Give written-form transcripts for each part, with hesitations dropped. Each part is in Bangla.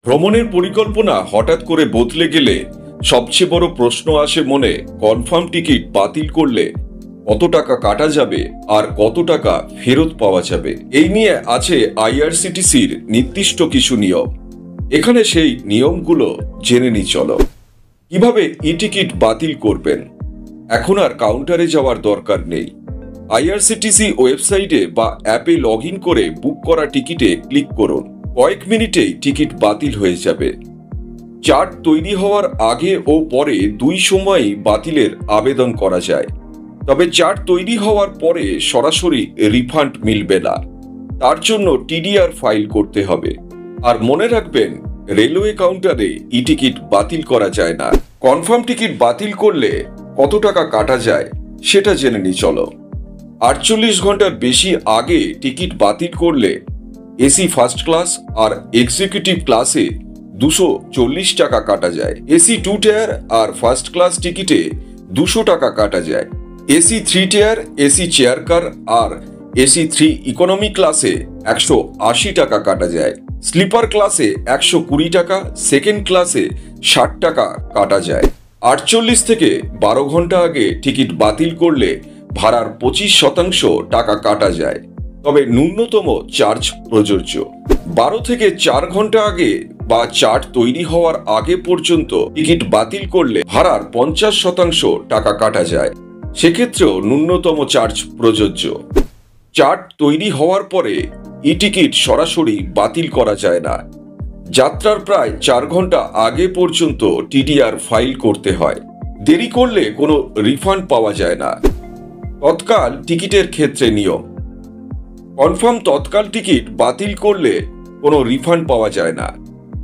ভ্রমণের পরিকল্পনা হঠাৎ করে বদলে গেলে সবচেয়ে বড় প্রশ্ন আসে মনে, কনফার্ম টিকিট বাতিল করলে কত টাকা কাটা যাবে আর কত টাকা ফেরত পাওয়া যাবে। এই নিয়ে আছে আইআরসিটিসির নির্দিষ্ট কিছু নিয়ম। এখানে সেই নিয়মগুলো জেনে নি চলো। কিভাবে ই টিকিট বাতিল করবেন। এখন আর কাউন্টারে যাওয়ার দরকার নেই। আইআরসিটিসি ওয়েবসাইটে বা অ্যাপে লগ ইন করে বুক করা টিকিটে ক্লিক করুন। কয়েক মিনিটেই টিকিট বাতিল হয়ে যাবে। চার্ট তৈরি হওয়ার আগে ও পরে দুই সময়ই বাতিলের আবেদন করা যায়। তবে চার্ট তৈরি হওয়ার পরে সরাসরি রিফান্ড মিলবে না, তার জন্য টিডিআর ফাইল করতে হবে। আর মনে রাখবেন, রেলওয়ে কাউন্টারে ই টিকিট বাতিল করা যায় না। কনফার্ম টিকিট বাতিল করলে কত টাকা কাটা যায় সেটা জেনে নি চলো। 48 ঘন্টার বেশি আগে টিকিট বাতিল করলে এসি ফার্স্ট ক্লাস আর এক্সিকিউটিভ ক্লাসে 240 টাকা কাটা যায়। এসি 2 টায়ার আর ফার্স্ট ক্লাস টিকিটে 200 টাকা কাটা যায়। AC 3 tier, AC chair car আর এসি 3 ইকোনমি ক্লাসে 180 টাকা কাটা যায়। স্লিপার ক্লাসে 120 টাকা, সেকেন্ড ক্লাসে 60 টাকা কাটা যায়। 48 থেকে 12 ঘন্টা আগে টিকিট বাতিল করলে ভাড়ার 25% টাকা কাটা যায়, তবে ন্যূনতম চার্জ প্রযোজ্য। 12 থেকে 4 ঘন্টা আগে বা চার্ট তৈরি হওয়ার আগে পর্যন্ত টিকিট বাতিল করলে ভাড়ার 50% টাকা কাটা যায়, সেক্ষেত্রেও ন্যূনতম চার্জ প্রযোজ্য। চার্ট তৈরি হওয়ার পরে ই টিকিট সরাসরি বাতিল করা যায় না। যাত্রার প্রায় 4 ঘন্টা আগে পর্যন্ত টিডিআর ফাইল করতে হয়। দেরি করলে কোনো রিফান্ড পাওয়া যায় না। তৎকাল টিকিটের ক্ষেত্রে নিয়ম। কনফার্ম তৎকাল টিকিট বাতিল করলে কোনো রিফান্ড পাওয়া যায় না।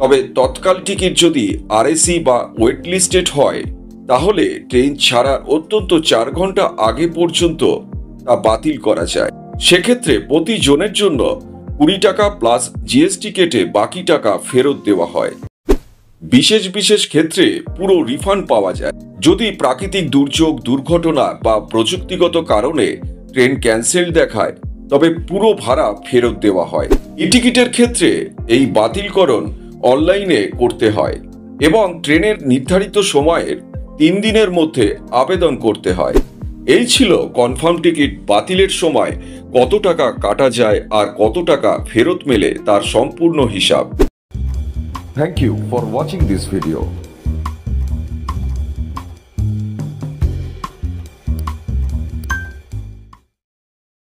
তবে তৎকাল টিকিট যদি আরএসি বা ওয়েট লিস্টেড হয়, তাহলে ট্রেন ছাড়ার অত্যন্ত 4 ঘন্টা আগে পর্যন্ত তা বাতিল করা যায়। সেক্ষেত্রে প্রতি জনের জন্য 20 টাকা প্লাস জিএসটি কেটে বাকি টাকা ফেরত দেওয়া হয়। বিশেষ বিশেষ ক্ষেত্রে পুরো রিফান্ড পাওয়া যায়। যদি প্রাকৃতিক দুর্যোগ, দুর্ঘটনা বা প্রযুক্তিগত কারণে ট্রেন ক্যান্সেল দেখায়, তবে পুরো ভাড়া ফেরত দেওয়া হয়। ই টিকিটের ক্ষেত্রে এই বাতিলকরণ অনলাইনে করতে হয় এবং ট্রেনের নির্ধারিত সময়ের 3 দিনের মধ্যে আবেদন করতে হয়। এই ছিল কনফার্ম টিকিট বাতিলের সময় কত টাকা কাটা যায় আর কত টাকা ফেরত মেলে তার সম্পূর্ণ হিসাব। Thank you for watching this video.